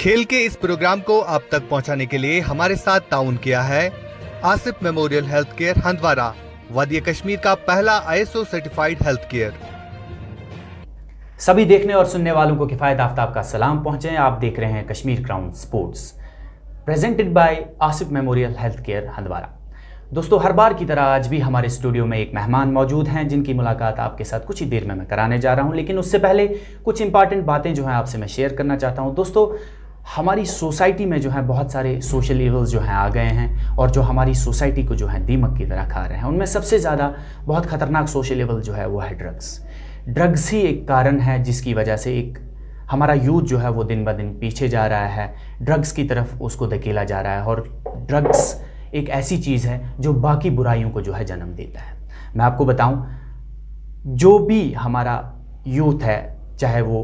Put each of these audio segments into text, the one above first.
खेल के इस प्रोग्राम को आप तक पहुंचाने के लिए हमारे साथ ताउन किया है Asif memorial health care Handwara, वादी कश्मीर का पहला ISO सर्टिफाइड हेल्थ केयर। सभी देखने और सुनने वालों को किफ़ायत आफ्ताब का सलाम पहुंचे। आप देख रहे हैं Kashmir crown sports, presented by Asif memorial health care Handwara. दोस्तों, हर बार की तरह आज भी हमारे स्टूडियो में एक मेहमान मौजूद हैं जिनकी मुलाकात आपके साथ कुछ ही देर में मैं कराने जा रहा हूं। लेकिन उससे पहले कुछ इंपॉर्टेंट बातें जो हैं आपसे मैं शेयर करना चाहता हूं। दोस्तों, हमारी सोसाइटी में जो है बहुत सारे सोशल इवल्स जो हैं आ गए हैं और जो हमारी सोसाइटी को जो है दीमक की तरह खा रहे हैं। उनमें सबसे ज़्यादा बहुत ख़तरनाक सोशल इवल जो है वो है ड्रग्स ही एक कारण है जिसकी वजह से एक हमारा यूथ जो है वो दिन ब दिन पीछे जा रहा है, ड्रग्स की तरफ उसको धकेला जा रहा है। और ड्रग्स एक ऐसी चीज़ है जो बाकी बुराइयों को जो है जन्म देता है। मैं आपको बताऊं, जो भी हमारा यूथ है, चाहे वो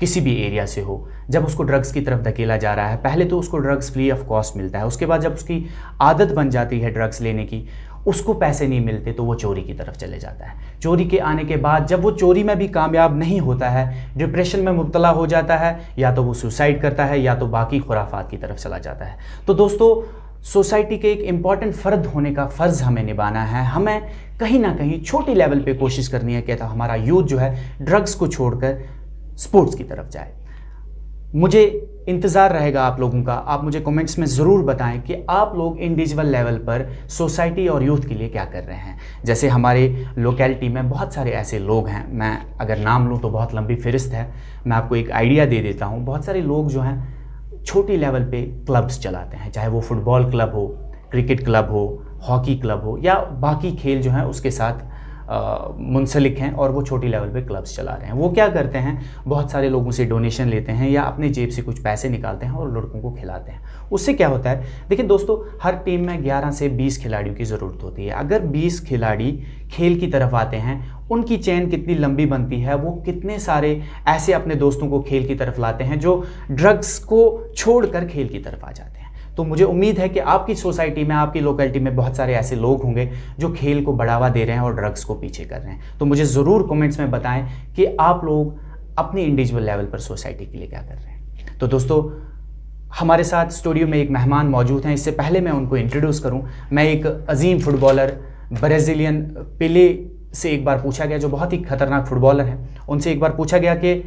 किसी भी एरिया से हो, जब उसको ड्रग्स की तरफ धकेला जा रहा है, पहले तो उसको ड्रग्स फ्री ऑफ कॉस्ट मिलता है। उसके बाद जब उसकी आदत बन जाती है ड्रग्स लेने की, उसको पैसे नहीं मिलते तो वो चोरी की तरफ चले जाता है। चोरी के आने के बाद जब वो चोरी में भी कामयाब नहीं होता है, डिप्रेशन में मुब्तला हो जाता है, या तो वो सुसाइड करता है या तो बाकी खुराफात की तरफ चला जाता है। तो दोस्तों, सोसाइटी के एक इम्पॉर्टेंट फ़र्द होने का फ़र्ज़ हमें निभाना है। हमें कहीं ना कहीं छोटी लेवल पे कोशिश करनी है कि हमारा यूथ जो है ड्रग्स को छोड़कर स्पोर्ट्स की तरफ जाए। मुझे इंतज़ार रहेगा आप लोगों का। आप मुझे कमेंट्स में ज़रूर बताएं कि आप लोग इंडिविजुअल लेवल पर सोसाइटी और यूथ के लिए क्या कर रहे हैं। जैसे हमारे लोकेलिटी में बहुत सारे ऐसे लोग हैं, मैं अगर नाम लूँ तो बहुत लंबी फ़हरिस्त है, मैं आपको एक आइडिया दे देता हूँ। बहुत सारे लोग जो हैं छोटी लेवल पे क्लब्स चलाते हैं, चाहे वो फुटबॉल क्लब हो, क्रिकेट क्लब हो, हॉकी क्लब हो या बाकी खेल जो हैं उसके साथ मुंसलिक हैं और वो छोटी लेवल पे क्लब्स चला रहे हैं। वो क्या करते हैं, बहुत सारे लोगों से डोनेशन लेते हैं या अपनी जेब से कुछ पैसे निकालते हैं और लड़कों को खिलाते हैं। उससे क्या होता है, देखिए दोस्तों, हर टीम में 11 से 20 खिलाड़ियों की ज़रूरत होती है। अगर 20 खिलाड़ी खेल की तरफ आते हैं, उनकी चेन कितनी लंबी बनती है, वो कितने सारे ऐसे अपने दोस्तों को खेल की तरफ लाते हैं जो ड्रग्स को छोड़कर खेल की तरफ आ जाते हैं। तो मुझे उम्मीद है कि आपकी सोसाइटी में, आपकी लोकेलिटी में बहुत सारे ऐसे लोग होंगे जो खेल को बढ़ावा दे रहे हैं और ड्रग्स को पीछे कर रहे हैं। तो मुझे ज़रूर कमेंट्स में बताएं कि आप लोग अपनी इंडिविजुअल लेवल पर सोसाइटी के लिए क्या कर रहे हैं। तो दोस्तों, हमारे साथ स्टूडियो में एक मेहमान मौजूद हैं। इससे पहले मैं उनको इंट्रोड्यूस करूं, मैं एक अजीम फुटबॉलर ब्राज़ीलियन पेले से एक बार पूछा गया, जो बहुत ही खतरनाक फुटबॉलर हैं, उनसे एक बार पूछा गया कि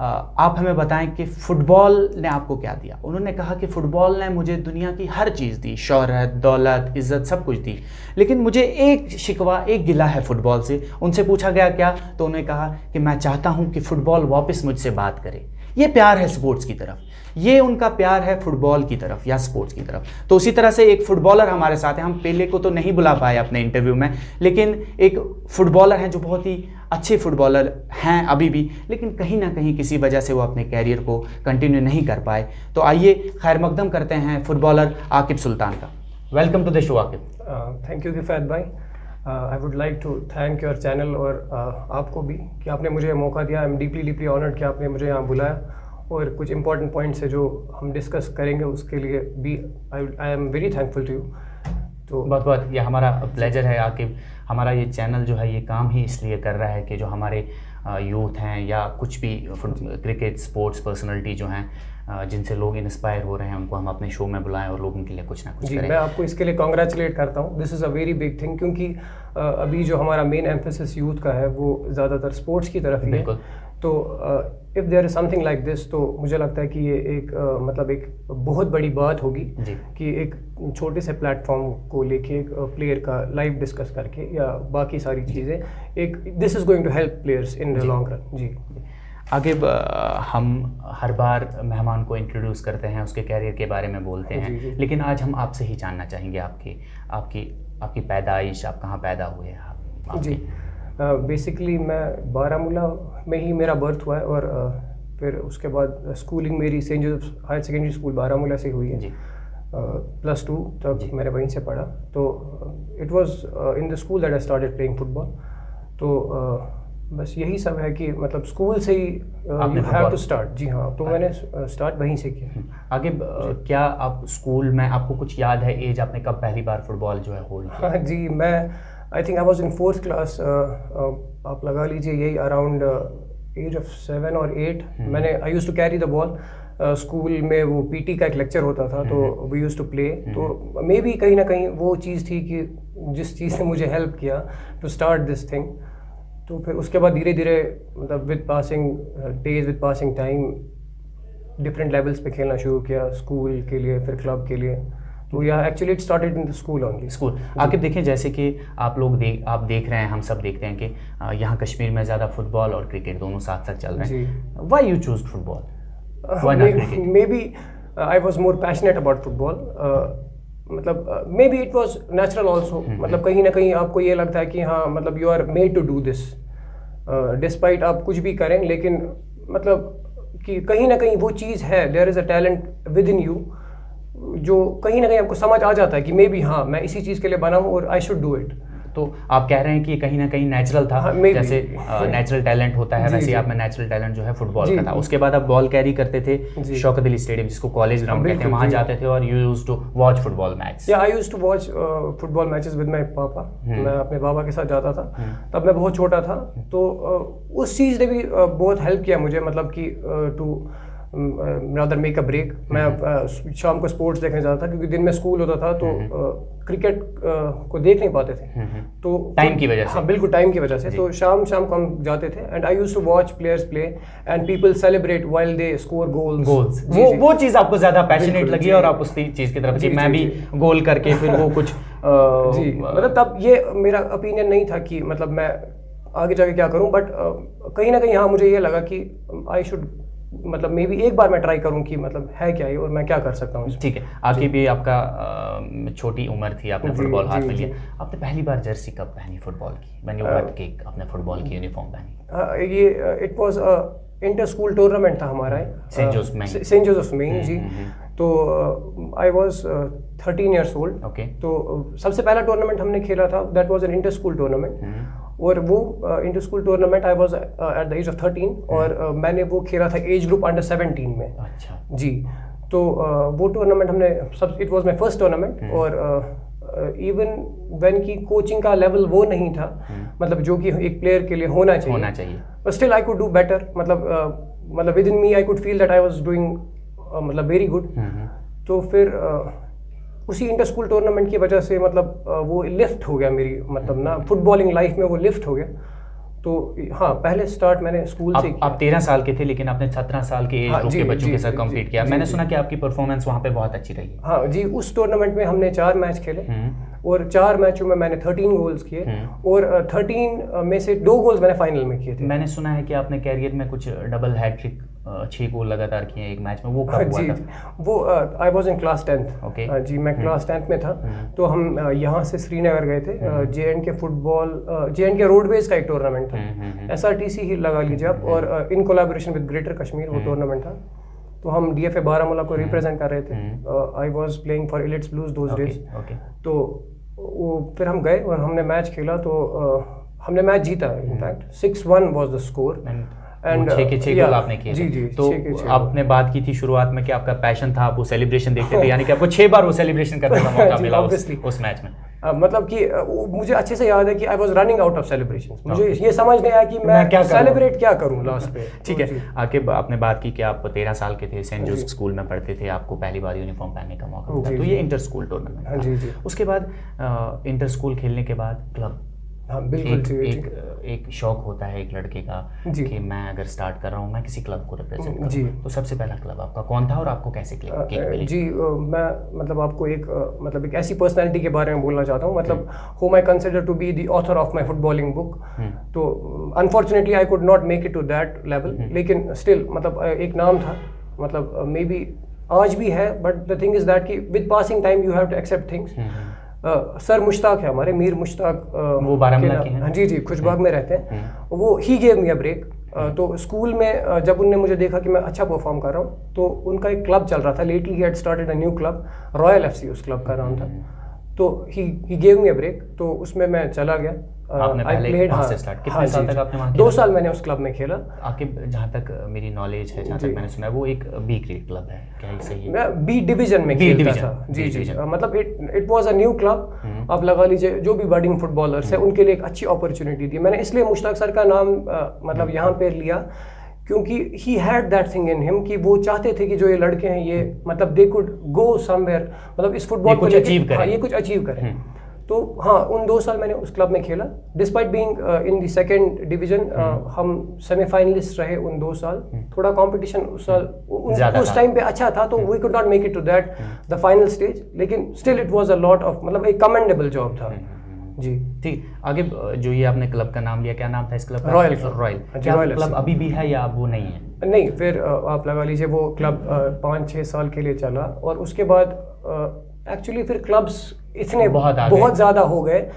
आप हमें बताएं कि फ़ुटबॉल ने आपको क्या दिया। उन्होंने कहा कि फ़ुटबॉल ने मुझे दुनिया की हर चीज़ दी, शोहरत, दौलत, इज़्ज़त, सब कुछ दी, लेकिन मुझे एक शिकवा, एक गिला है फ़ुटबॉल से। उनसे पूछा गया क्या, तो उन्होंने कहा कि मैं चाहता हूं कि फ़ुटबॉल वापस मुझसे बात करे। ये प्यार है स्पोर्ट्स की तरफ, ये उनका प्यार है फुटबॉल की तरफ या स्पोर्ट्स की तरफ। तो उसी तरह से एक फुटबॉलर हमारे साथ है। हम पेले को तो नहीं बुला पाए अपने इंटरव्यू में, लेकिन एक फुटबॉलर हैं जो बहुत ही अच्छे फुटबॉलर हैं अभी भी, लेकिन कहीं ना कहीं किसी वजह से वो अपने कैरियर को कंटिन्यू नहीं कर पाए। तो आइए खैर मकदम करते हैं फुटबॉलर आकिब सुल्तान का। Welcome to the show Aqib. Thank you Kifayat भाई। I would like to thank your channel और आपको भी कि आपने मुझे मौका दिया। आई एम डीपली ऑनर्ड कि आपने मुझे यहाँ बुलाया और कुछ इंपॉर्टेंट पॉइंट्स है जो हम डिस्कस करेंगे, उसके लिए भी I am very thankful to you. तो बहुत बहुत ये हमारा प्लेजर है आकिब। हमारा ये चैनल जो है ये काम ही इसलिए कर रहा है कि जो हमारे यूथ हैं या कुछ भी क्रिकेट स्पोर्ट्स पर्सनलिटी जो हैं जिनसे लोग इंस्पायर हो रहे हैं, उनको हम अपने शो में बुलाएं और लोगों के लिए कुछ ना कुछ करें। मैं आपको इसके लिए कॉन्ग्रेचुलेट करता हूँ। This is a very big thing, क्योंकि अभी जो हमारा मेन एम्फेसिस यूथ का है वो ज़्यादातर स्पोर्ट्स की तरफ ही है। तो if there is something like this, तो मुझे लगता है कि ये एक मतलब एक बहुत बड़ी बात होगी कि एक छोटे से प्लेटफॉर्म को लेके एक प्लेयर का लाइव डिस्कस करके या बाकी सारी चीज़ें, एक this is going to help players in the long run. जी आगे हम हर बार मेहमान को इंट्रोड्यूस करते हैं, उसके कैरियर के बारे में बोलते हैं, लेकिन आज हम आपसे ही जानना चाहेंगे आपकी पैदाइश, आप कहाँ पैदा हुए आप? जी बेसिकली मैं बारामूला में ही मेरा बर्थ हुआ है और फिर उसके बाद स्कूलिंग मेरी Saint Joseph higher secondary school Baramulla से हुई है। +2 तक मैंने वहीं से पढ़ा। तो it was in the school that I started playing football. तो बस यही सब है कि मतलब स्कूल से ही यू हैव टू स्टार्ट। जी हाँ, तो मैंने स्टार्ट वहीं से किया। आगे क्या आप स्कूल में, आपको कुछ याद है एज, आपने कब पहली बार फुटबॉल जो है होल्ड किया? हाँ जी, मैं I think I was in 4th class. आप लगा लीजिए यही अराउंड एज ऑफ 7 और 8। मैंने I used to carry the ball school में वो पीटी का एक लेक्चर होता था, तो वी यूज्ड टू प्ले। तो मे बी कहीं ना कहीं वो चीज़ थी कि जिस चीज़ ने मुझे हेल्प किया टू स्टार्ट दिस थिंग। तो फिर उसके बाद धीरे धीरे मतलब with passing days, with passing time different levels पे खेलना शुरू किया, स्कूल के लिए, फिर क्लब के लिए। तो या actually it started in the school only. School आके देखें, जैसे कि आप देख रहे हैं, हम सब देखते हैं कि यहाँ कश्मीर में ज़्यादा फुटबॉल और क्रिकेट दोनों साथ साथ चल रहे हैं। Why you choose football? Maybe I was more passionate about football. मतलब maybe it was natural also. मतलब कहीं ना कहीं आपको ये लगता है कि हाँ मतलब you are made to do this, despite आप कुछ भी करें, लेकिन मतलब कि कहीं ना कहीं वो चीज़ है, there is a talent within you, जो कहीं ना कहीं आपको समझ आ जाता है कि मे बी हाँ मैं इसी चीज़ के लिए बना हूँ और आई शुड डू इट। तो आप कह रहे हैं कि कहीं ना कहीं नेचुरल था। हाँ, जैसे नेचुरल टैलेंट होता है, वैसे आप में नेचुरल टैलेंट जो है फुटबॉल का था। उसके बाद आप बॉल कैरी करते थे शौकत अली स्टेडियम, जिसको कॉलेज ग्राउंड कहते हैं, वहाँ जाते थे और you used to watch football match. या I used to watch football matches with my papa. मैं अपने पापा के साथ जाता था, तब मैं बहुत छोटा था। तो उस चीज़ ने भी बहुत हेल्प किया मुझे, मतलब कि to rather make a break. मैं शाम को स्पोर्ट्स देखने जाता था, क्योंकि दिन में स्कूल होता था, तो क्रिकेट को देख नहीं पाते थे। तो टाइम की वजह से। हाँ बिल्कुल, टाइम की वजह से। तो शाम को हम जाते थे and I used to watch players play and people celebrate while they score goals. वो चीज़ आपको ज़्यादा पैशनेट लगी और आप उस चीज़ की तरफ, मैं भी गोल करके फिर वो कुछ जी, मतलब तब ये मेरा ओपिनियन नहीं था कि मतलब मैं आगे जाके क्या करूं, बट कहीं ना कहीं हाँ मुझे ये लगा कि आई शुड, मतलब मे बी एक बार मैं ट्राई करूं कि मतलब है क्या ये और मैं क्या कर सकता हूँ। ठीक है, आगे भी आपका छोटी उम्र थी, आपने फुटबॉल हाथ में लिया। आपने पहली बार जर्सी कब पहनी फुटबॉल की? व्हेन यू गॉट किक, आपने फुटबॉल की यूनिफॉर्म पहनी? ये it was inter school tournament था हमारा, सेंट जोसेफ में जी। तो I was 13 years old. Okay. तो सबसे पहला टूर्नामेंट हमने खेला था, that was an inter school tournament. और वो inter school tournament I was at the age of 13, और मैंने वो खेला था एज ग्रुप अंडर 17 में। अच्छा जी। तो वो टूर्नामेंट हमने it was my first tournament. और इवन व्हेन की कोचिंग का लेवल वो नहीं था, मतलब जो कि एक प्लेयर के लिए होना चाहिए, but still I could do better. मतलब within me I could feel that I was doing मतलब वेरी गुड। तो फिर उसी इंटर स्कूल टूर्नामेंट की वजह से मतलब वो लिफ्ट हो गया मेरी, मतलब ना फुटबॉलिंग लाइफ में वो लिफ्ट हो गया। तो हाँ, पहले स्टार्ट मैंने स्कूल से किया। आप 13 साल के थे, लेकिन आपने 17 साल के एज ग्रुप के बच्चों के साथ कंप्लीट किया। मैंने सुना कि आपकी परफॉर्मेंस वहाँ पे बहुत अच्छी रही। हाँ जी, उस टूर्नामेंट में हमने 4 मैच खेले और 4 मैचों में मैंने 13 गोल्स किए, और 13 में से 2 गोल्स मैंने फाइनल में किए थे। मैंने सुना है कि आपने कैरियर में कुछ डबल हैट्रिक 6 गोल लगातार किए एक मैच में, वो कब हुआ था? वो I was in class 10th। Okay जी, मैं क्लास 10th में था। तो हम यहाँ से श्रीनगर गए थे, JNK फुटबॉल, JNK रोडवेज का एक टूर्नामेंट था, SRTC ही लगा लीजिए आप, और in collaboration with greater Kashmir वो टूर्नामेंट था। तो हम DFA बारामूला को रिप्रेजेंट कर रहे थे। I was playing for Elites Blues those days. तो वो फिर हम गए और हमने मैच खेला, तो हमने मैच जीता। In fact 6-1 was the score. And 6 के 6 गोल आपने किए। जी जी। तो आपने बात की थी शुरुआत में कि आपका पैशन था, आप वो सेलिब्रेशन देखते थे, यानी कि आपको 6 बार वो सेलिब्रेशन करने का मौका मिला उस मैच में। मतलब कि मुझे अच्छे से याद है कि I was running out of celebrations. मुझे ये समझ नहीं आया कि मैं क्या सेलिब्रेट क्या करूं लास्ट पे। ठीक है, आके आपने बात की कि आप 13 साल के थे, सेंट जोसेफ स्कूल में पढ़ते थे, आपको पहली बार यूनिफॉर्म पहनने का मौका मिला। तो ये इंटर स्कूल टूर्नामेंट था। जी जी। उसके बाद इंटर स्कूल खेलने के बाद क्लब, हाँ बिल्कुल, एक शौक होता है एक लड़के का कि मैं अगर स्टार्ट कर रहा हूँ मैं किसी क्लब को रिप्रेजेंट करूँ। जी। तो सबसे पहला क्लब आपका कौन था और आपको कैसे किक मिली? जी, मैं मतलब आपको एक ऐसी पर्सनालिटी के बारे में बोलना चाहता हूँ, मतलब whom I consider to be the author of my footballing book। तो unfortunately I could not make it to that level, लेकिन स्टिल मतलब एक नाम था, मतलब मे बी आज भी है, but the thing is that कि with passing time you have to accept things. Sir Mushtaq है हमारे, मीर मुश्ताक, वो बारामूला के हैं। जी जी, खुशबाग में रहते हैं। वो he gave me a break. तो स्कूल में जब उनने मुझे देखा कि मैं अच्छा परफॉर्म कर रहा हूँ, तो उनका एक क्लब चल रहा था, lately he had started a new club, royal FC उस क्लब का नाम था। तो ही गेव मी अ ब्रेक, तो उसमें मैं चला गया। आपने पहले वहाँ से स्टार्ट, कितने साल तक आपने वहाँ खेला? 2 साल मैंने उस क्लब में खेला। आपके जहाँ तक मेरी नॉलेज है, जहाँ तक मैंने सुना है, वो एक B ग्रेड क्लब है, क्या ये सही है? मैं B डिवीजन में खेलता था। जी जी, मतलब it was a new club. आप लगा लीजिए जो भी बडिंग फुटबॉलर्स है उनके लिए एक अच्छी अपॉर्चुनिटी थी। मैंने इसलिए मुश्ताक सर का नाम मतलब यहाँ पे लिया क्योंकि he had that thing in him कि वो चाहते थे कि जो ये लड़के हैं ये मतलब दे कुड गो समवेयर, मतलब इस फुटबॉल को लेकर हाँ, ये कुछ अचीव करें। तो हाँ, उन 2 साल मैंने उस क्लब में खेला। Despite being in the second division हम सेमीफाइनलिस्ट रहे उन 2 साल। थोड़ा कंपटीशन उस साल उस टाइम पे अच्छा था, तो we could not make it to that the final stage, लेकिन still it was a lot of, मतलब एक कमेंडेबल जॉब था जी। ठीक, आगे जो ये आपने क्लब का नाम लिया, क्या नाम था इस क्लब का? रॉयल। क्या क्लब अभी भी है या अब वो नहीं है? नहीं, फिर आप लगा लीजिए वो क्लब 5-6 साल के लिए चला, और उसके बाद एक्चुअली फिर क्लब्स इतने बहुत ज़्यादा हो गए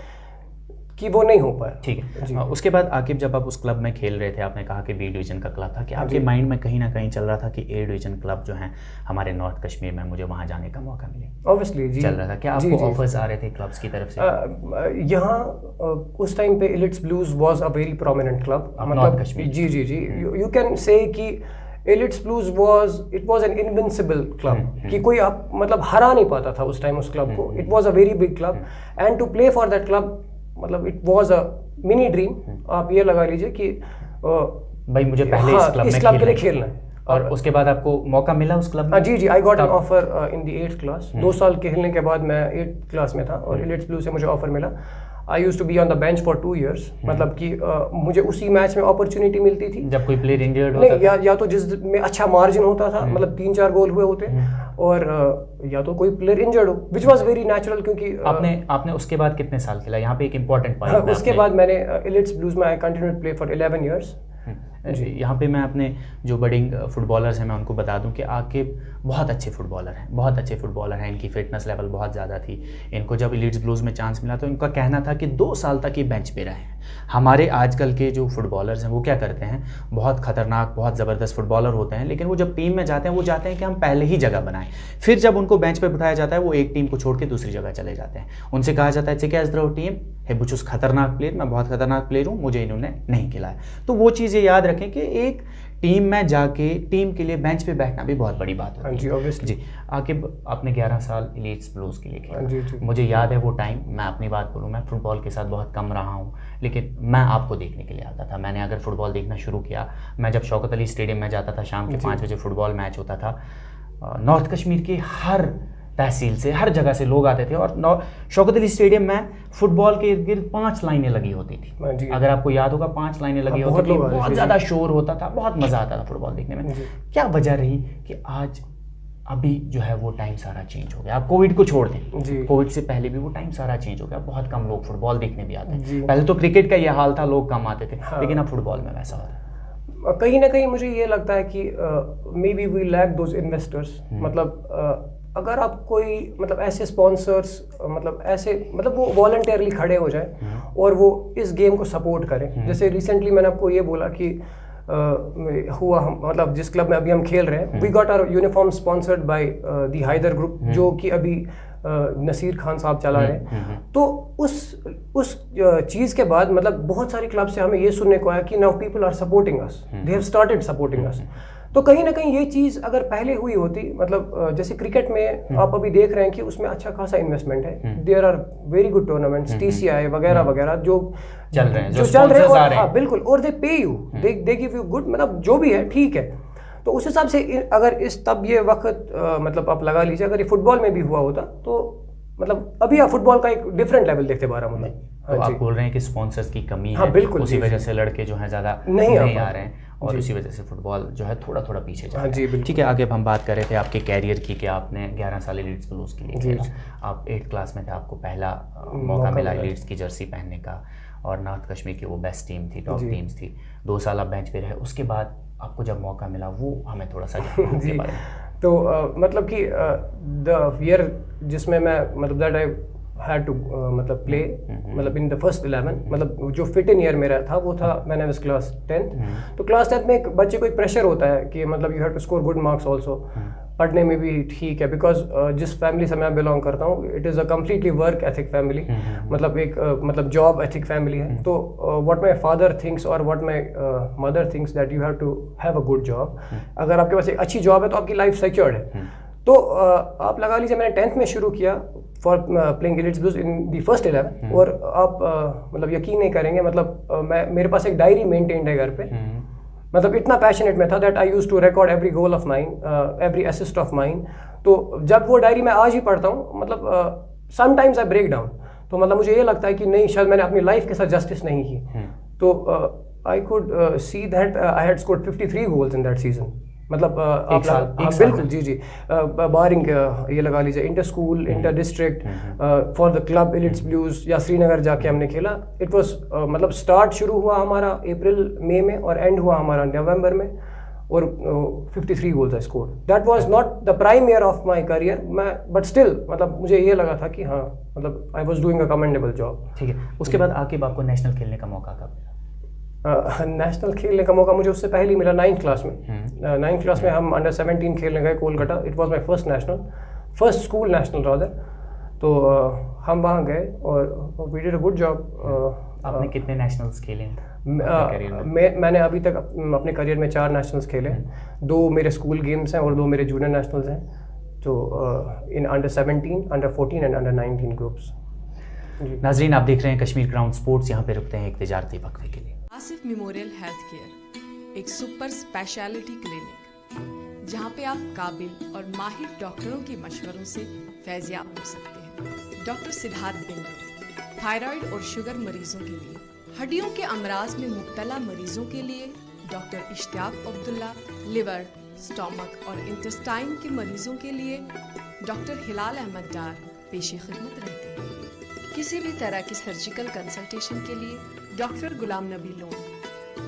कि वो नहीं हो पाया। ठीक है। उसके बाद आकिब, जब आप उस क्लब में खेल रहे थे, आपने कहा कि बी डिवीज़न का क्लब था, कि आपके माइंड में कहीं ना कहीं चल रहा था कि ए डिवीज़न क्लब जो है हमारे नॉर्थ कश्मीर में, मुझे वहाँ जाने का मौका मिले? ऑब्वियसली जी, चल रहा था। क्या आपको ऑफर्स आ रहे थे क्लब्स की तरफ से? यहाँ उस टाइम पे Elites Blues was a very prominent club, north Kashmir. जी, यू कैन से कि Elites Blues was an invincible club, कि कोई आप मतलब हरा नहीं पाता था उस टाइम उस क्लब को। It was a very big club, and to play for that club मतलब it was a mini dream. आप ये लगा लीजिए कि भाई मुझे पहले इस क्लब के लिए खेलना है। और उसके बाद आपको मौका मिला उस क्लब में? जी, I got an offer in the 8th class. 2 साल खेलने के बाद मैं 8th क्लास में था, और इलिट्स ब्लू से मुझे ऑफर मिला। I used to be on the bench for 2 years, मतलब कि मुझे उसी मैच में अपॉर्चुनिटी मिलती थी जब कोई प्लेयर इंजर्ड होता था, या तो जिस में अच्छा मार्जिन होता था, मतलब 3-4 गोल हुए होते, और या तो कोई प्लेयर इंजर्ड हो, विच वाज वेरी नेचुरल। क्योंकि आपने उसके बाद कितने साल खेला? यहाँ पे एक इंपॉर्टेंट पॉइंट। उसके बाद मैंने इलिट्स ब्लूज में I continued play for 11 years। यहाँ पे मैं अपने जो बडिंग फुटबॉलर्स हैं मैं उनको बता दूं कि आकिब बहुत अच्छे फुटबॉलर हैं, इनकी फिटनेस लेवल बहुत ज़्यादा थी। इनको जब इलिट्स ब्लूज़ में चांस मिला तो इनका कहना था कि 2 साल तक ये बेंच पे रहे हैं। हमारे आजकल के जो फुटबॉलर्स हैं वो क्या करते हैं, बहुत ख़तरनाक, बहुत ज़बरदस्त फुटबॉलर होते हैं, लेकिन वो जब टीम में जाते हैं वो चाहते हैं कि हम पहले ही जगह बनाएं। फिर जब उनको बेंच पे बिठाया जाता है वो एक टीम को छोड़ के दूसरी जगह चले जाते हैं। उनसे कहा जाता है चिक एज द्रो टीम है बुचुस खतरनाक प्लेयर, मैं बहुत खतरनाक प्लेयर हूँ, मुझे इन्होंने नहीं खिलाया। तो वो चीज़ ये याद रखें कि एक टीम में जाके टीम के लिए बेंच पे बैठना भी बहुत बड़ी बात होती है। जी, आकिब आपने 11 साल इलिट्स ब्लूज़ के लिए खेला। मुझे याद है वो टाइम, मैं अपनी बात बोलूँ, मैं फुटबॉल के साथ बहुत कम रहा हूँ, लेकिन मैं आपको देखने के लिए आता था। मैंने अगर फुटबॉल देखना शुरू किया, मैं जब शौकत अली स्टेडियम में जाता था, शाम के 5 बजे फुटबॉल मैच होता था, नॉर्थ कश्मीर के हर तहसील से, हर जगह से लोग आते थे, और शौकत अली स्टेडियम में फुटबॉल के इर्द गिर्द 5 लाइनें लगी होती थी। अगर आपको याद होगा 5 लाइनें लगी होती थी, बहुत ज़्यादा शोर होता था, बहुत मज़ा आता था फुटबॉल देखने में। क्या वजह रही कि आज अभी जो है वो टाइम सारा चेंज हो गया? आप कोविड को छोड़ दें, कोविड से पहले भी वो टाइम सारा चेंज हो गया, बहुत कम लोग फुटबॉल देखने भी आते हैं। पहले तो क्रिकेट का ये हाल था, लोग कम आते थे, लेकिन अब फुटबॉल में वैसा हो रहा है। कहीं ना कहीं मुझे ये लगता है कि maybe we lack those investors. मतलब अगर आप कोई मतलब ऐसे स्पॉन्सर्स मतलब वो वॉलंटियरली खड़े हो जाए और वो इस गेम को सपोर्ट करें। जैसे रिसेंटली मैंने आपको ये बोला कि हुआ, मतलब जिस क्लब में अभी हम खेल रहे हैं, we got our uniform sponsored by the Haider group, जो कि अभी नसीर खान साहब चला रहे हैं। तो उस चीज़ के बाद मतलब बहुत सारे क्लब से हमें ये सुनने को आया कि now people are supporting us, they have started supporting us. तो कहीं ना कहीं ये चीज़ अगर पहले हुई होती, मतलब जैसे क्रिकेट में आप अभी देख रहे हैं कि उसमें अच्छा खासा इन्वेस्टमेंट है, there are very good tournaments, TCI वगैरह वगैरह जो चल रहे हैं, हाँ बिल्कुल, और दे पे you, they give you good, मतलब जो भी है ठीक है। तो उस हिसाब से अगर तब ये वक्त मतलब आप लगा लीजिए, अगर ये फुटबॉल में भी हुआ होता तो मतलब अभी आप फुटबॉल का एक डिफरेंट लेवल देखते बारह। तो आप बोल रहे हैं कि स्पॉन्सर्स की कमी है, बिल्कुल, उसी वजह से लड़के जो हैं ज़्यादा नहीं आ रहे हैं, और उसी वजह से फुटबॉल जो है थोड़ा थोड़ा पीछे जा रहा है। ठीक है, आगे हम बात कर रहे थे आपके कैरियर की कि आपने 11 साल इलिट्स ब्लूज़ के लिए खेला। आप 8th क्लास में थे, आपको पहला मौका मिला इलिट्स की जर्सी पहनने का, और नॉर्थ कश्मीर की वो बेस्ट टीम थी, टॉप टीम्स थी। 2 साल आप बेंच पे रहे, उसके बाद आपको जब मौका मिला वो हमें थोड़ा सा जी। तो मतलब कि द ईयर जिसमें मैं मतलब दैट आई हैड टू मतलब प्ले मतलब इन द फर्स्ट 11, मतलब जो फिट इन ईयर मेरा था वो था मैंने was क्लास 10th। तो क्लास 10th में एक बच्चे को एक प्रेशर होता है कि मतलब you have to score good marks also, पढ़ने में भी ठीक है, बिकॉज जिस फैमिली से मैं बिलोंग करता हूँ it is a completely work ethic family, मतलब एक मतलब जॉब एथिक फैमिली है। तो व्हाट माई फादर थिंक्स और what my mother thinks that you have to have a good job. अगर आपके पास एक अच्छी जॉब है तो आपकी लाइफ सिक्योर्ड है। तो आप लगा लीजिए मैंने 10th में शुरू किया for playing Elites Blues in the first 11, और आप मतलब यकीन नहीं करेंगे, मतलब मेरे पास एक डायरी मेंटेन्ड है घर पे, मतलब इतना पैशनेट में था that I use to record every goal of mine, every assist of mine. तो जब वो डायरी मैं आज ही पढ़ता हूँ, मतलब समटाइम्स आई ब्रेक डाउन। तो मतलब मुझे ये लगता है कि नहीं, शायद मैंने अपनी लाइफ के साथ जस्टिस नहीं की। तो I could see that I had scored 53 goals in that season. मतलब बिल्कुल जी जी, बारिंग ये लगा लीजिए inter school, inter district, for the club Elites Blues या श्रीनगर जाके हमने खेला। इट वाज मतलब स्टार्ट शुरू हुआ हमारा अप्रैल मई में और एंड हुआ हमारा नवंबर में, और 53 goals I scored. That was not the prime year of my career, but still मतलब मुझे ये लगा था कि हाँ, मतलब I was doing a commendable job. ठीक है, उसके बाद आके आपको नेशनल खेलने का मौका कब मिला? नेशनल खेलने का मौका मुझे उससे पहले ही मिला 9th क्लास में। 9th क्लास में हम अंडर 17 खेलने गए Kolkata. It was my first national, first school national rather. तो हम वहाँ गए और we did a good job. आपने कितने नेशनल्स खेले मैंने अभी तक अपने करियर में 4 नेशनल्स खेले। 2 मेरे स्कूल गेम्स हैं और 2 मेरे जूनियर नेशनल्स हैं। तो in under 17, under 14 and under 19 groups. नाजरीन, आप देख रहे हैं कश्मीर ग्राउंड स्पोर्ट्स। यहाँ पे रुकते हैं एक तिजारती वक्फे के लिए। आसिफ मेमोरियल हेल्थ केयर एक सुपर स्पेशलिटी क्लिनिक जहां पे आप काबिल और माहिर डॉक्टरों के मशवरों से फैज़याब हो सकते हैं। डॉक्टर सिद्धार्थ बिंदु थायराइड और शुगर मरीजों के लिए, हड्डियों के अमराज में मुब्तला मरीजों के लिए doctor Ishtiaq Abdullah, liver, stomach और इंटेस्टाइन के मरीजों के लिए डॉक्टर हिलाल अहमद डार पेशे खिदमत रहते हैं। किसी भी तरह की सर्जिकल कंसल्टेशन के लिए डॉक्टर गुलाम नबी लोन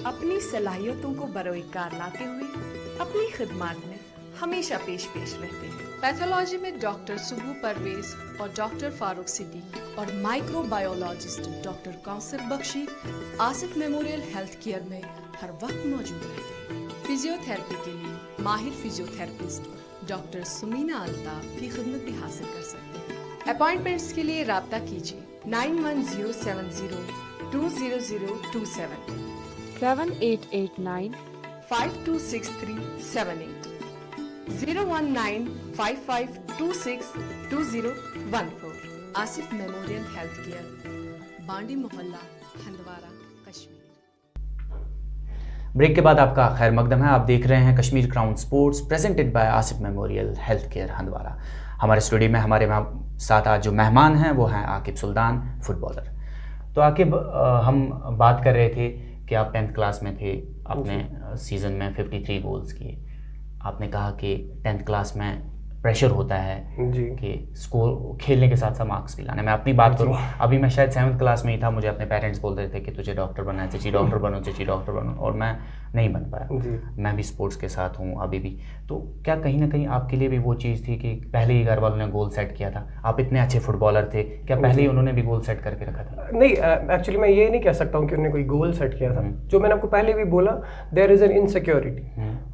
अपनी सलाहियतों को बरोकार लाते हुए अपनी खिदमत में हमेशा पेश रहते हैं। पैथोलॉजी में डॉक्टर सुबू परवेज और डॉक्टर फारूक सिद्दीकी और microbiologist doctor Kausar Bakhshi Asif memorial health care में हर वक्त मौजूद रहते हैं। फिजियोथेरेपी के लिए माहिर फिजियोथेरेपिस्ट डॉक्टर सुमीना अल्ताफ की खिदमत भी हासिल कर सकते हैं। अपॉइंटमेंट्स के लिए राब्ता कीजिए 9107020027 7889 526378 01955262014। आसिफ मेमोरियल हेल्थ केयर, बांडी मोहल्ला, हंदवारा, कश्मीर। ब्रेक के बाद आपका खैर मकदम है। आप देख रहे हैं Kashmir crown sports presented by Asif memorial health care Handwara. हमारे स्टूडियो में हमारे साथ आज जो मेहमान हैं वो हैं आकिब सुल्तान, फुटबॉलर। तो आकिब, हम बात कर रहे थे कि आप 10th क्लास में थे, आपने सीज़न में 53 गोल्स किए। आपने कहा कि 10th क्लास में प्रेशर होता है जी कि स्कोर खेलने के साथ साथ मार्क्स भी लाने। मैं अपनी बात करूं, अभी मैं शायद 7th क्लास में ही था, मुझे अपने पेरेंट्स बोल रहे थे कि तुझे डॉक्टर बनना है, चची डॉक्टर बनो, चची डॉक्टर बनो, और मैं नहीं बन पाया। मैं भी स्पोर्ट्स के साथ हूं अभी भी। तो क्या कहीं ना कहीं आपके लिए भी वो चीज़ थी कि पहले ही घर वालों ने गोल सेट किया था? आप इतने अच्छे फुटबॉलर थे, क्या पहले ही उन्होंने भी गोल सेट करके रखा था? नहीं, एक्चुअली मैं ये नहीं कह सकता हूँ कि उन्होंने कोई गोल सेट किया था। जो मैंने आपको पहले भी बोला, देयर इज़ एन इनसिक्योरिटी।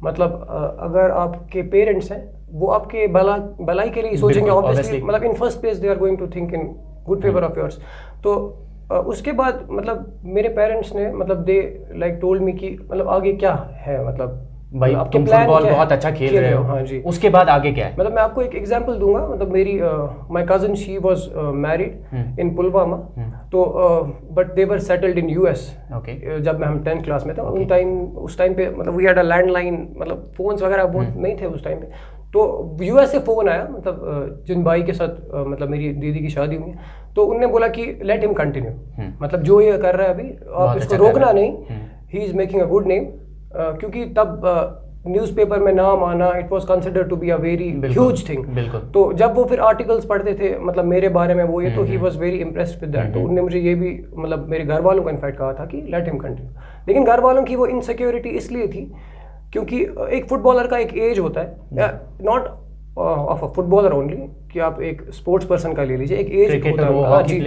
मतलब अगर आपके पेरेंट्स हैं, वो आपके भलाई के लिए सोचेंगे ऑब्वियसली। मतलब in first place they are going to think in good favour of yours. तो उसके बाद मतलब मेरे पेरेंट्स ने मतलब दे लाइक टोल्ड मी कि मतलब आगे क्या है, मतलब भाई आपके तुम प्लान फुटबॉल क्या बहुत है? अच्छा खेल रहे हो। हाँ जी। उसके बाद आगे क्या है? मतलब मैं आपको एक एग्जांपल दूंगा। मतलब मेरी my cousin, she was married in Pulwama. तो but they were settled in US. जब हम 10th क्लास में थे उस टाइम पे मतलब वी हैड अ लैंडलाइन, मतलब फोन्स वगैरह बहुत नहीं थे उस टाइम पे। तो यूएस से फ़ोन आया, मतलब जिन भाई के साथ मतलब मेरी दीदी की शादी हुई, तो उनने बोला कि लेट हिम कंटिन्यू। मतलब जो ये कर रहा है अभी, आप इसको रोकना नहीं, he is making a good name. क्योंकि तब न्यूज़पेपर में नाम आना, it was considered to be a very huge thing. तो जब वो फिर आर्टिकल्स पढ़ते थे मतलब मेरे बारे में वो ये, तो he was very impressed with that. तो उन्होंने मुझे ये भी मतलब मेरे घर वालों को इनफैक्ट कहा था कि लेट हिम कंटिन्यू। लेकिन घर वालों की वो इनसिक्योरिटी इसलिए थी क्योंकि एक फुटबॉलर का एक एज होता है, not of a footballer only, कि आप एक स्पोर्ट्स पर्सन का ले लीजिए, एक एज होता है।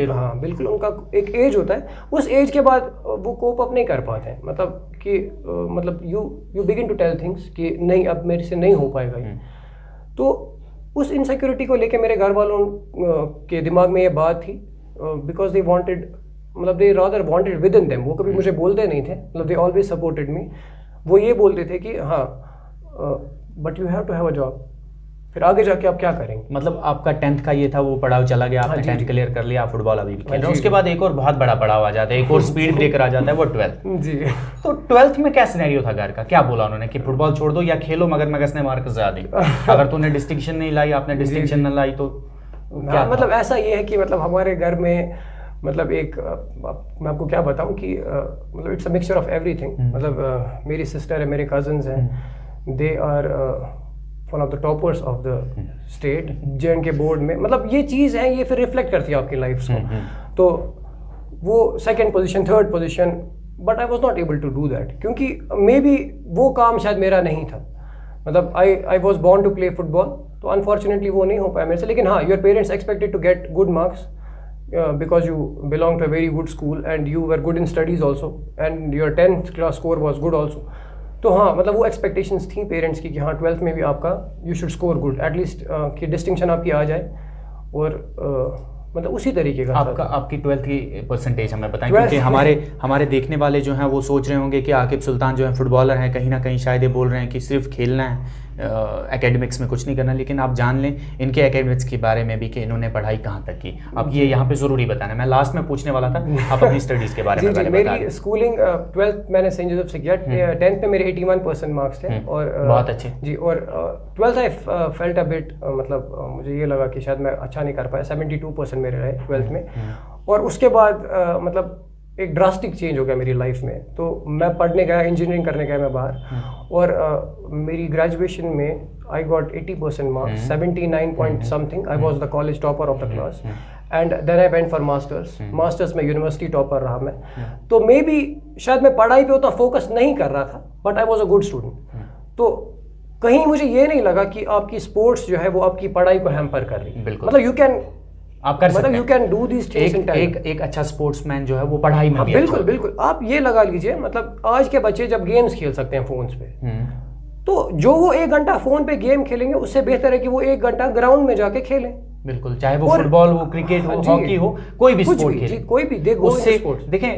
हाँ बिल्कुल, उनका एक एज होता है। उस एज के बाद वो कोप अप नहीं कर पाते हैं। मतलब कि मतलब you begin to tell things कि नहीं, अब मेरे से नहीं हो पाएगा ये। तो उस इनसिक्योरिटी को लेके मेरे घर वालों के दिमाग में ये बात थी, बिकॉज दे वांटेड, मतलब दे rather wanted with in them. वो कभी मुझे बोलते नहीं थे, मतलब दे ऑलवेज सपोर्टेड मी। वो ये बोलते थे कि हाँ, but you have to have a job. फिर आगे जाके आप क्या करेंगे। मतलब आपका 10th का ये था, वो पड़ाव चला गया, आपने 10th क्लियर कर लिया, आप फुटबॉल अभी भी खेल रहे हो। उसके बाद एक और बहुत बड़ा पड़ाव आ जाता है, एक और स्पीड ब्रेकर आ जाता है, वो 12th। जी। तो 12th में क्या सिनेरियो था घर का, क्या बोला उन्होंने कि फुटबॉल छोड़ दो या खेलो मगर मगज ने मार्क्स ज्यादा, अगर तूने डिस्टिंक्शन नहीं लाई, आपने डिस्टिंक्शन नहीं लाई तो क्या? मतलब ऐसा ये है कि मतलब हमारे घर में मतलब एक मैं आपको क्या बताऊं कि मतलब it's a mixture of everything. मतलब मेरी सिस्टर है, मेरे कजन्स हैं, they are one of the toppers of the state J and K board में। मतलब ये चीज़ है, ये फिर रिफ्लेक्ट करती है आपकी लाइफ को। तो वो second position, third position, but I was not able to do that, क्योंकि मे बी वो काम शायद मेरा नहीं था। मतलब I was born to play football, तो अनफॉर्चुनेटली वो नहीं हो पाया मेरे से। लेकिन हाँ, your parents expected to get good marks because you belong to a very good school and you were good in studies also and your 10th class score was good also. तो हाँ, मतलब वो एक्सपेक्टेशंस थी parents की कि हाँ 12th में भी आपका you should score good, at least कि डिस्टिंक्शन आपकी आ जाए। और मतलब उसी तरीके का आपकी 12th की परसेंटेज हमें बताएं, क्योंकि हमारे देखने वाले जो हैं वो सोच रहे होंगे कि आकिब सुल्तान जो है फुटबॉलर हैं, कहीं ना कहीं शायद ये बोल रहे हैं कि सिर्फ खेलना है, एकेडमिक्स में कुछ नहीं करना। लेकिन आप जान लें इनके एकेडमिक्स के बारे में भी कि इन्होंने पढ़ाई कहाँ तक की, आप ये यहाँ पे ज़रूरी बताना। मैं लास्ट में पूछने वाला था, आप अपनी स्टडीज़ के बारे में जी, मेरी स्कूलिंग 12th मैंने सेंट जोसेफ से किया, 10th में मेरे 81% मार्क्स थे और बहुत अच्छे जी। और 12th I felt a bit, मतलब मुझे ये लगा कि शायद मैं अच्छा नहीं कर पाया, 72% मेरे रहे 12th में। और उसके बाद मतलब एक ड्रास्टिक चेंज हो गया मेरी लाइफ में। तो मैं पढ़ने गया, इंजीनियरिंग करने गया मैं बाहर, और मेरी ग्रेजुएशन में I got 80% marks, 79 point something. I was the college topper of the class and then I went for masters में यूनिवर्सिटी टॉपर रहा मैं। तो मे बी शायद मैं पढ़ाई पे उतना फोकस नहीं कर रहा था, but I was a good student. तो कहीं मुझे ये नहीं लगा कि आपकी स्पोर्ट्स जो है वो आपकी पढ़ाई को हैम्पर कर रही है। बिल्कुल, मतलब यू कैन आप कर सकते हैं, you can do this things in time. एक अच्छा स्पोर्ट्समैन जो है वो पढ़ाई में भी बिल्कुल बिल्कुल। आप ये लगा लीजिए, मतलब आज के बच्चे जब गेम्स खेल सकते हैं फोन्स पे, तो जो वो 1 घंटा फोन पे गेम खेलेंगे उससे बेहतर है कि वो 1 घंटा ग्राउंड में जाके खेलें। बिल्कुल, चाहे वो फुटबॉल हो, क्रिकेट हो, हॉकी हो, कोई भी स्पोर्ट खेले, कोई भी देखो उससे देखें।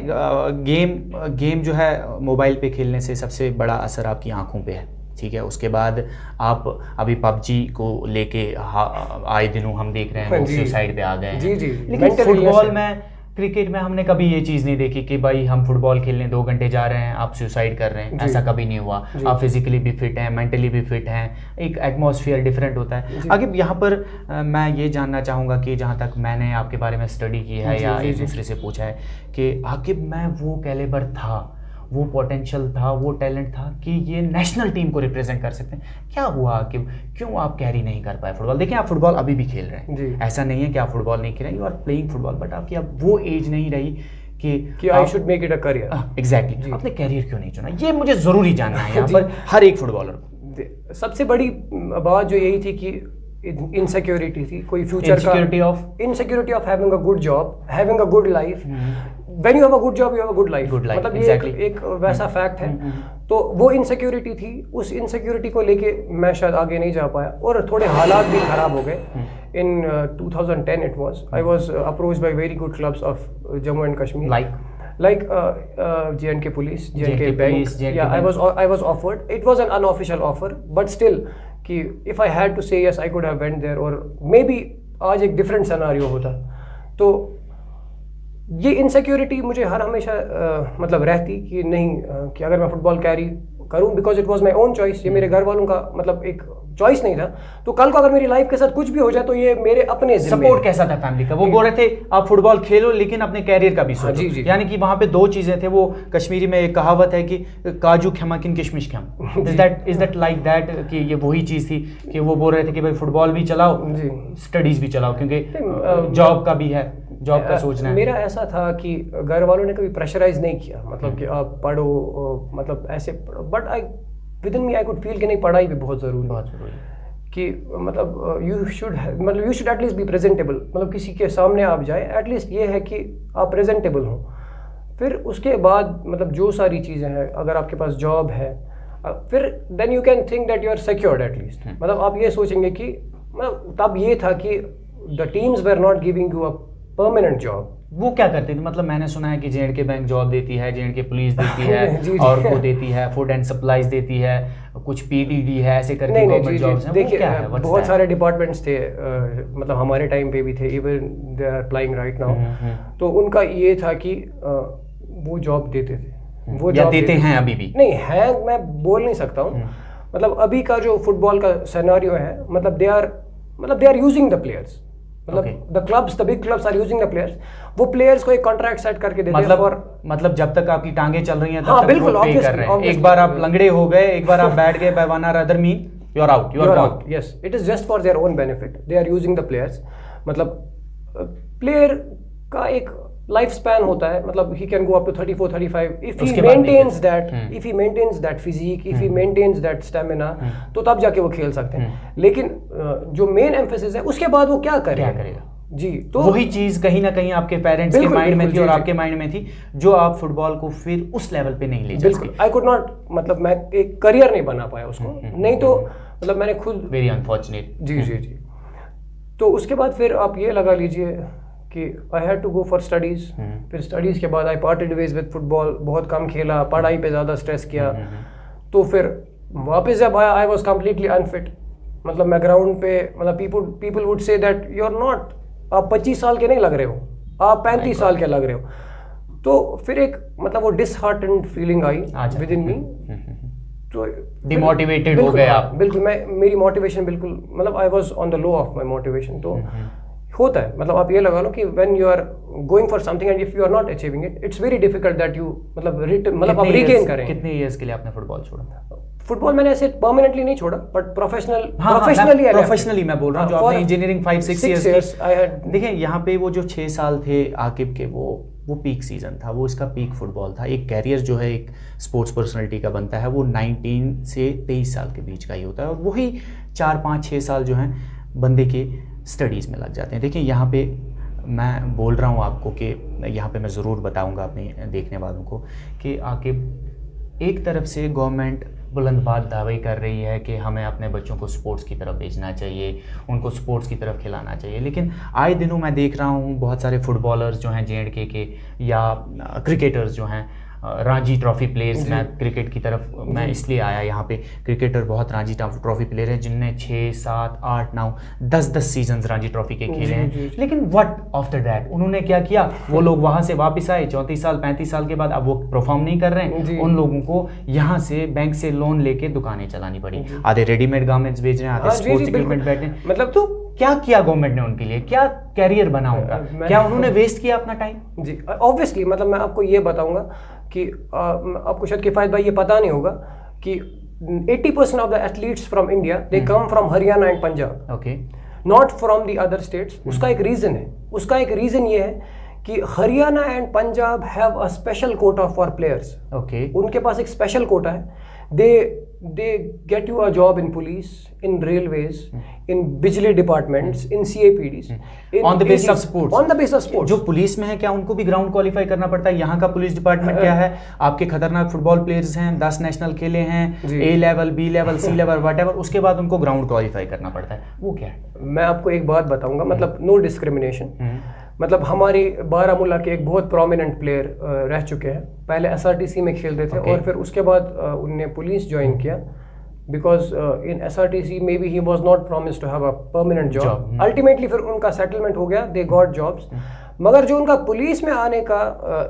गेम जो है मोबाइल पे खेलने से सबसे बड़ा असर आपकी आंखों पे है, ठीक है। उसके बाद आप अभी पबजी को लेके आए दिनों हम देख रहे हैं सुसाइड पे आ गए हैं। जी जी। लेकिन फुटबॉल में, क्रिकेट में हमने कभी ये चीज़ नहीं देखी कि भाई हम फुटबॉल खेलने 2 घंटे जा रहे हैं, आप सुसाइड कर रहे हैं, ऐसा कभी नहीं हुआ। आप फिजिकली भी फिट हैं, मेंटली भी फिट हैं, एक एटमॉस्फेयर डिफरेंट होता है। आगे यहाँ पर मैं ये जानना चाहूँगा कि जहाँ तक मैंने आपके बारे में स्टडी की है या एक दूसरे से पूछा है कि आकिब मैं वो कैलिबर था, वो पोटेंशियल था, वो टैलेंट था कि ये नेशनल टीम को रिप्रेजेंट कर सकते हैं, क्या हुआ कि क्यों आप कैरी नहीं कर पाए फुटबॉल? देखिए आप फुटबॉल अभी भी खेल रहे हैं, ऐसा नहीं है कि आप फुटबॉल नहीं खेल रहे, you are playing football, but आपकी अब वो एज नहीं रही कि I should make it a career. Exactly, आपने कैरियर क्यों नहीं चुना, ये मुझे ज़रूरी जानना है यहाँ पर हर एक फुटबॉलर को। सबसे बड़ी बात जो यही थी कि इनसिक्योरिटी थी, कोई future insecurity of having a good job, having a good life. When you have a good job you have a good life, मतलब ये एक वैसा फैक्ट है। तो वो इनसिक्योरिटी थी, उस इनसिक्योरिटी को लेके मैं शायद आगे नहीं जा पाया और थोड़े हालात भी खराब हो गए। In 2010 it was, I was approached by very good clubs of Jammu and Kashmir, like J&K police, J&K bank, yeah, I was offered. It was an unofficial offer, but still कि if I had to say yes I could have went there, और maybe आज एक different scenario होता। तो ये insecurity मुझे हमेशा मतलब रहती कि नहीं कि अगर मैं फुटबॉल कैरी करूं, because it was my own choice, ये मेरे घर वालों का मतलब एक चॉइस नहीं था। तो कल को अगर मेरी लाइफ के साथ कुछ भी हो जाए तो ये मेरे अपने सपोर्ट कैसा था फैमिली का? वो बोल रहे थे आप फुटबॉल खेलो लेकिन अपने कैरियर का भी सोचो। यानी कि वहाँ पे 2 चीजें थे, वो कश्मीरी में एक कहावत है कि काजू खमकिन किशमिश खम, इज दैट लाइक दैट कि ये वही चीज़ थी कि वो बोल रहे थे कि भाई फुटबॉल भी चलाओ, स्टडीज भी चलाओ, क्योंकि जॉब का भी है, जॉब का सोचना है। मेरा ऐसा था कि घर वालों ने कभी प्रेशराइज नहीं किया, मतलब कि आप पढ़ो, मतलब ऐसे, but I within me I could feel कि नहीं पढ़ाई भी बहुत ज़रूरी है, कि मतलब you should at least be presentable, मतलब किसी के सामने आप जाए एटलीस्ट ये है कि आप प्रेजेंटेबल हो। फिर उसके बाद मतलब जो सारी चीज़ें हैं, अगर आपके पास जॉब है फिर then you can think that you are secured at least, मतलब आप ये सोचेंगे कि मतलब तब ये था कि the teams were not giving you a permanent job, वो क्या करते थे? मतलब मैंने सुना है कि J&K बैंक जॉब देती है, J&K पुलिस देती है जी, और वो देती है फूड एंड सप्लाईज देती है, कुछ PDD है, ऐसे करके गवर्नमेंट जॉब्स हैं। देखिए, वो क्या है? बहुत सारे डिपार्टमेंट्स थे, मतलब हमारे टाइम पे भी थे, even they are applying right now. तो उनका ये था कि वो जॉब देते थे, वो या जॉब देते हैं अभी भी? नहीं है, मैं बोल नहीं सकता हूँ। मतलब अभी का जो फुटबॉल का सिनेरियो है, मतलब they are using the players, मतलब the clubs, the big clubs are using the players. वो प्लेयर्स को एक कॉन्ट्रैक्ट सेट करके देते हैं फॉर, मतलब जब तक आपकी टांगे चल रही हैं तब हाँ, तक बिल्कुल, वो पे कर रहे हैं। एक बार आप लंगड़े हो गए, एक बार आप बैठ गए, बाय वन और other mean you are out, you are out. Yes, it is just for their own benefit, they are using the players. मतलब प्लेयर का एक लाइफ स्पैन होता है, मतलब he can go up to 34, 35 if he maintains that, if he maintains that physique, if he maintains that stamina, तो तब जाके वो खेल सकते हैं। लेकिन जो मेन एम्फेसिस है उसके बाद वो क्या करेगा जी, तो वही चीज कहीं ना कहीं आपके पेरेंट्स के माइंड में थी और आपके माइंड में थी, जो आप फुटबॉल को फिर उस लेवल पे नहीं ले जा सके। आई कुड नॉट, मतलब मैं एक करियर नहीं बना पाया उसको, नहीं तो मतलब मैंने खुद, वेरी अनफॉर्चुनेट। जी जी जी। तो उसके बाद फिर आप ये लगा लीजिए कि I had to go for studies. फिर स्टडीज़ के बाद I parted ways with football, बहुत कम खेला, पढ़ाई पे ज़्यादा स्ट्रेस किया। तो फिर वापस जब आया, आई वॉज कम्प्लीटली अनफिट। मतलब मैं ग्राउंड पे, मतलब पीपल वुड से दैट यू आर नॉट, आप 25 साल के नहीं लग रहे हो, आप 35 साल के लग रहे हो। तो फिर एक मतलब वो disheartened feeling I within me, तो डिमोटिवेटेड हो गए आप? बिल्कुल, मेरी मोटिवेशन बिल्कुल, मतलब I was on the low of my motivation. तो होता है, मतलब आप ये लगा लो कि when you are going for something and if you are not achieving it, it's very difficult that you मतलब आप रीगेन करें। कितने इयर्स के लिए आपने फुटबॉल छोड़ा? फुटबॉल मैंने ऐसे परमानेंटली नहीं छोड़ा, बट प्रोफेशनली मैं बोल रहा हूँ, जो आपने इंजीनियरिंग 5-6 इयर्स देखिए, यहाँ पे वो जो 6 साल थे आकिब के, वो पीक सीजन था, वो इसका पीक फुटबॉल था। एक कैरियर जो है एक स्पोर्ट्स पर्सनालिटी का बनता है वो 19 से 23 साल के बीच का ही होता है, और वही 4-5-6 साल जो हैं बंदे के स्टडीज़ में लग जाते हैं। देखिए यहाँ पे मैं बोल रहा हूँ आपको कि यहाँ पे मैं ज़रूर बताऊँगा अपने देखने वालों को कि आकिब एक तरफ से गवर्नमेंट बुलंदबाज़ दावे कर रही है कि हमें अपने बच्चों को स्पोर्ट्स की तरफ भेजना चाहिए, उनको स्पोर्ट्स की तरफ खिलाना चाहिए, लेकिन आए दिनों मैं देख रहा हूँ बहुत सारे फुटबॉलर्स जो हैं J&K के या क्रिकेटर्स जो हैं रणजी ट्रॉफी प्लेयर्स, मैं क्रिकेट की तरफ मैं इसलिए आया, यहाँ पे क्रिकेटर बहुत रणजी ट्रॉफी प्लेयर हैं जिनने 6, 7, 8, 9, 10 सीजन्स रणजी ट्रॉफी के खेले हैं। लेकिन व्हाट आफ्टर दैट, उन्होंने क्या किया? वो लोग वहाँ से वापस आए 34 साल 35 साल के बाद, अब वो परफॉर्म नहीं कर रहे हैं। उन लोगों को यहाँ से बैंक से लोन लेके दुकानें चलानी पड़ी, आधे रेडीमेड गारमेंट्स बेच रहे हैं, आधे स्पोर्ट्स इक्विपमेंट बैठ रहे हैं। मतलब तो क्या किया गवर्नमेंट ने उनके लिए? क्या कैरियर बना उनका? क्या उन्होंने वेस्ट किया अपना टाइम? जी ऑब्वियसली, मतलब मैं आपको ये बताऊंगा कि आपको शायद किफ़ायत भाई ये पता नहीं होगा कि 80% of the athletes from India they come from Haryana and Punjab, okay, not from the other states. उसका एक रीज़न है, उसका एक रीज़न ये है कि Haryana and Punjab have a special Kota for players. Okay, उनके पास एक स्पेशल कोटा है। they get you a job in police, in railways, in बिजली departments, in CAPDs, on the basis of sports. On the basis of sports. जो police में है क्या उनको भी ग्राउंड क्वालिफाई करना पड़ता है? यहाँ का पुलिस डिपार्टमेंट क्या है? आपके खतरनाक फुटबॉल प्लेयर्स हैं, 10 नेशनल खेले हैं, A level, B level, C level, whatever, उसके बाद उनको ग्राउंड क्वालिफाई करना पड़ता है। वो क्या है? मैं आपको एक बात बताऊंगा, मतलब नो डिस्क्रिमिनेशन। मतलब हमारी बारामूला के एक बहुत प्रोमिनेंट प्लेयर रह चुके हैं, पहले SRTC में खेलते थे और फिर उसके बाद उनने पुलिस ज्वाइन किया, because in SRTC maybe he was not promised to have a permanent job. Ultimately फिर उनका सेटलमेंट हो गया, दे गॉट जॉब्स। मगर जो उनका पुलिस में आने का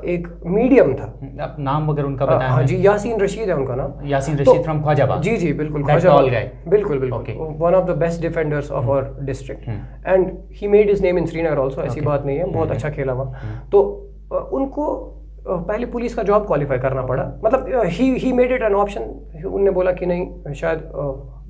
एक मीडियम था, आप नाम अगर उनका बताएं? हाँ जी, यासीन रशीद है उनका नाम। यासीन रशीद फ्रॉम ख्वाजाबाद। जी जी बिल्कुल, ख्वाजाबाद, बिल्कुल बिल्कुल, one of the best defenders of our district, and he made his name in Srinagar also, ऐसी बात नहीं है, बहुत अच्छा खेला वहाँ। तो उनको पहले पुलिस का जॉब क्वालिफाई करना पड़ा, मतलब he made it an option. उनने बोला कि नहीं, शायद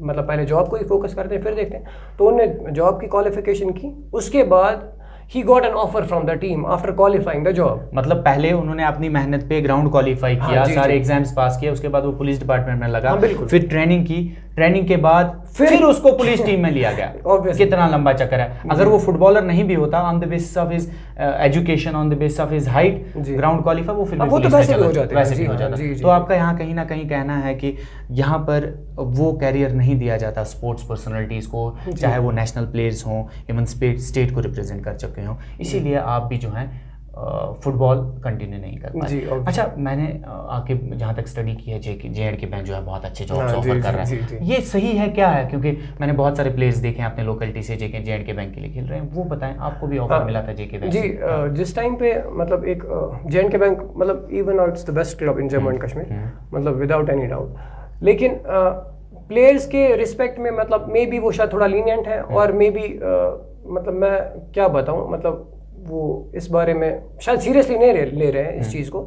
मतलब पहले जॉब को ही फोकस करते हैं फिर देखते हैं। तो उन्होंने जॉब की क्वालिफिकेशन की, उसके बाद he got an offer from the team after qualifying the job. मतलब पहले उन्होंने अपनी मेहनत पे ग्राउंड क्वालिफाई किया, सारे एग्जाम्स पास किए, उसके बाद वो पुलिस डिपार्टमेंट में लगा, फिर ट्रेनिंग की, ट्रेनिंग के बाद फिर उसको पुलिस टीम में लिया गया। कितना लंबा चक्कर है। अगर वो फुटबॉलर नहीं भी होता, on the basis of his education, on the basis of his height, ground qualify, वो फिर वैसे भी हो जाता। तो आपका यहाँ कहीं ना कहीं कहना है कि यहाँ पर वो कैरियर नहीं दिया जाता स्पोर्ट्स पर्सनैलिटीज को, चाहे वो नेशनल प्लेयर्स हों, इवन स्टेट को रिप्रेजेंट कर चुके हों, इसीलिए आप भी जो हैं फुटबॉल कंटिन्यू नहीं कर जी, पाए। अच्छा, मैंने आकिब जहाँ तक स्टडी की है जे.एंड.के बैंक जो है बहुत अच्छे जॉब्स ऑफर कर रहा है, ये सही है क्या है? क्योंकि मैंने बहुत सारे प्लेयर्स देखे हैं अपने लोकेलिटी से जे.एंड.के बैंक के लिए खेल रहे हैं, वो बताएं, आपको भी ऑफर मिला था जे.के बैंक जी? जिस टाइम पे मतलब एक जे.एंड.के बैंक मतलब even it's the best club in Jammu and Kashmir, मतलब विदाउट एनी डाउट, लेकिन प्लेयर्स के रिस्पेक्ट में मतलब मे बी वो शायद थोड़ा लीनियंट है, और मे बी मतलब मैं क्या बताऊं, मतलब वो इस बारे में शायद सीरियसली नहीं ले रहे हैं इस चीज़ को,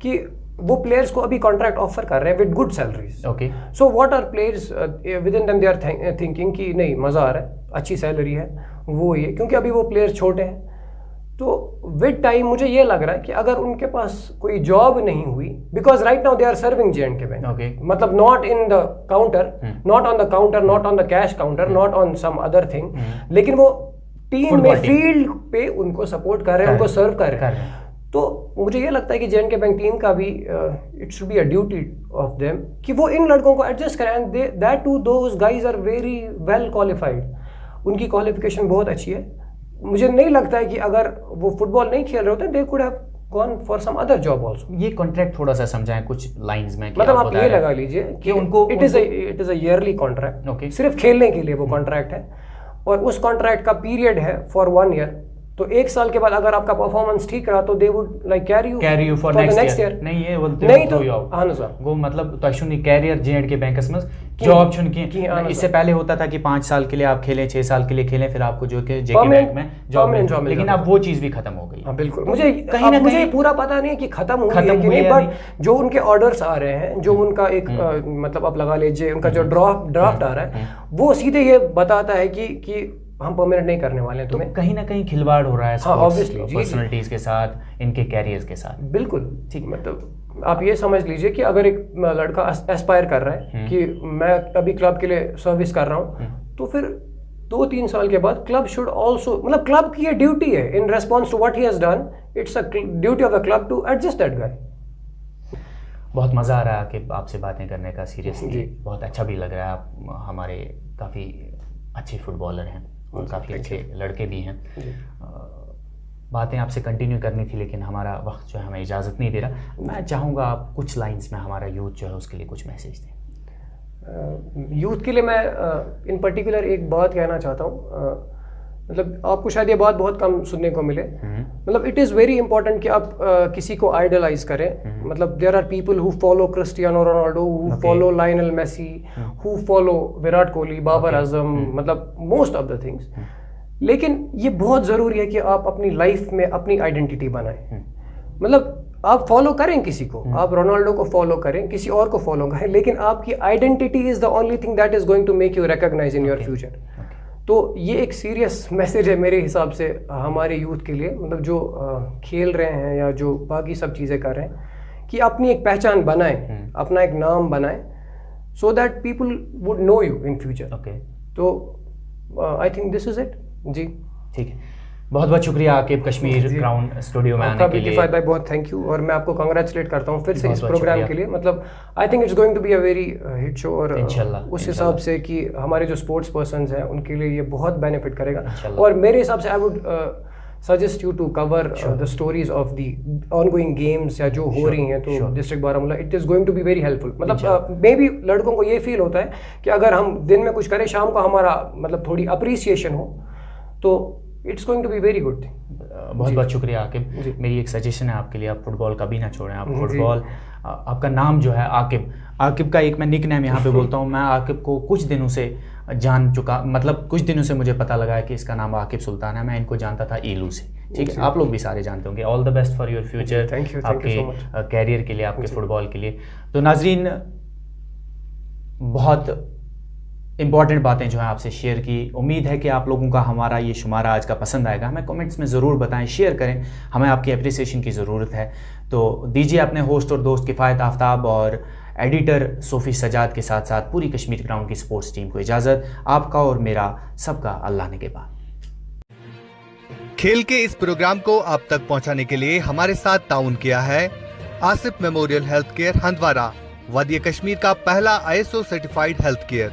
कि वो प्लेयर्स को अभी कॉन्ट्रैक्ट ऑफर कर रहे हैं with good salaries. Okay, so what are players within them they are thinking कि नहीं मज़ा आ रहा है, अच्छी सैलरी है, वो ये क्योंकि अभी वो प्लेयर्स छोटे हैं। तो विद टाइम मुझे ये लग रहा है कि अगर उनके पास कोई जॉब नहीं हुई, because right now they are serving J and K bank, मतलब not in the counter, not on the counter, not on the cash counter, not on some other thing, लेकिन वो टीम में फील्ड पे उनको सपोर्ट कर रहे हैं, उनको सर्व कर रहे हैं। तो मुझे ये लगता है कि जे.एंड.के बैंक टीम का भी it should be a duty of them कि वो इन लड़कों को एडजस्ट करें, and that too those guys are very well qualified, उनकी क्वालिफिकेशन बहुत अच्छी है। मुझे नहीं लगता है कि अगर वो फुटबॉल नहीं खेल रहे होते they could have gone for some other job also. ये कॉन्ट्रैक्ट थोड़ा सा समझाएं कुछ लाइंस में, मतलब आप ये लगा लीजिए कि उनको it is a yearly contract, सिर्फ खेलने के लिए वो कॉन्ट्रैक्ट है, और उस कॉन्ट्रैक्ट का पीरियड है फॉर 1 ईयर। तो 1 साल के बाद अगर आपका परफॉर्मेंस ठीक रहा तो they would like carry you for next year. नहीं ये बोलते नहीं तो हाँ ना सर, वो मतलब तशुनी कैरियर जे.एंड.के बैंकस में जॉब चुन की, इससे पहले होता था कि 5 साल के लिए आप खेलें, 6 साल के लिए खेलें, फिर आपको जो कि जे.के बैंक में जॉब, लेकिन अब वो चीज भी खत्म हो गई। हाँ बिल्कुल, मुझे कहीं ना मुझे पूरा पता नहीं कि खत्म हुई है कि नहीं, बट जो उनके ऑर्डर्स आ रहे हैं, जो उनका एक मतलब आप लगा लीजिए उनका जो ड्राफ्ट आ रहा है, वो सीधे ये बताता है कि हम परमानेंट नहीं करने वाले हैं तुम्हें। तो कहीं ना कहीं खिलवाड़ हो रहा है ऑब्वियसली पर्सनालिटीज के साथ, इनके कैरियर्स के साथ। बिल्कुल ठीक, मतलब आप ये समझ लीजिए कि अगर एक लड़का एस्पायर कर रहा है कि मैं अभी क्लब के लिए सर्विस कर रहा हूँ, तो फिर 2-3 साल के बाद क्लब शुड ऑल्सो, मतलब क्लब की ये ड्यूटी है in response to what he has done, it's a duty of the club to adjust that guy. बहुत मज़ा आ रहा है कि आपसे बातें करने का, सीरियसली बहुत अच्छा भी लग रहा है। आप हमारे काफ़ी अच्छे फुटबॉलर हैं और काफ़ी अच्छे लड़के भी हैं। बातें आपसे कंटिन्यू करनी थी, लेकिन हमारा वक्त जो है हमें इजाज़त नहीं दे रहा। मैं चाहूँगा आप कुछ लाइंस में हमारा यूथ जो है उसके लिए कुछ मैसेज दें। यूथ के लिए मैं इन पर्टिकुलर एक बात कहना चाहता हूँ, मतलब आपको शायद ये बात बहुत कम सुनने को मिले, मतलब इट इज़ वेरी इंपॉर्टेंट कि आप किसी को आइडलाइज करें। मतलब there are people who follow Cristiano Ronaldo, who follow Lionel Messi, who follow Virat Kohli, Babar Azam, मतलब मोस्ट ऑफ द थिंग्स। लेकिन ये बहुत ज़रूरी है कि आप अपनी लाइफ में अपनी आइडेंटिटी बनाएं। मतलब आप फॉलो करें किसी को, आप रोनाल्डो को फॉलो करें, किसी और को फॉलो करें, लेकिन आपकी identity is the only thing that is going to make you recognise in your future. तो ये एक सीरियस मैसेज है मेरे हिसाब से हमारे यूथ के लिए, मतलब जो खेल रहे हैं या जो बाकी सब चीज़ें कर रहे हैं, कि अपनी एक पहचान बनाएं, अपना एक नाम बनाएं, so that people would know you in future. Okay, तो I think this is it. जी ठीक है, बहुत बहुत शुक्रिया आकिब कश्मीर क्राउन स्टूडियो में आने के लिए। किफ़ायत भाई बहुत थैंक यू, और मैं आपको कांग्रेचुलेट करता हूँ फिर से इस प्रोग्राम के लिए। मतलब I think it's going to be a very hit show, और उस हिसाब से कि हमारे जो स्पोर्ट्स पर्सन्स हैं उनके लिए ये बहुत बेनिफिट करेगा। और मेरे हिसाब से I would suggest you to cover the stories of the ongoing games या जो हो रही हैं तो district Baramulla, it is going to be very helpful. मतलब मे बी लड़कों को ये फील होता है कि अगर हम दिन में कुछ करें, शाम को हमारा मतलब थोड़ी अप्रिसिएशन हो, तो it's going to be very good thing. बहुत बहुत शुक्रिया आकिब। मेरी एक सजेशन है आपके लिए, आप फुटबॉल कभी ना छोड़ें। आप फुटबॉल, आपका नाम जो है आकिब का एक मैं निक नेम यहाँ पे बोलता हूँ। मैं आकिब को कुछ दिनों से जान चुका, मतलब कुछ दिनों से मुझे पता लगा है कि इसका नाम आकिब सुल्तान है। मैं इनको जानता था ईलू से, ठीक है, आप लोग भी सारे जानते होंगे। All the best for your future, आपके कैरियर के लिए, आपके फुटबॉल के लिए। तो नाजरीन, बहुत इंपॉर्टेंट बातें जो है आपसे शेयर की। उम्मीद है कि आप लोगों का हमारा ये शुमारा आज का पसंद आएगा। हमें कमेंट्स में ज़रूर बताएं, शेयर करें, हमें आपकी अप्रिसिएशन की ज़रूरत है। तो दीजिए अपने होस्ट और दोस्त किफ़ायत आफ्ताब और एडिटर सोफ़ी सजाद के साथ साथ पूरी कश्मीर ग्राउंड की स्पोर्ट्स टीम को इजाज़त। आपका और मेरा सबका अल्लाह ने के बाद। खेल के इस प्रोग्राम को आप तक पहुंचाने के लिए हमारे साथ ताउन किया है Asif memorial health care Handwara, वादी कश्मीर का पहला ISO सर्टिफाइड हेल्थ केयर।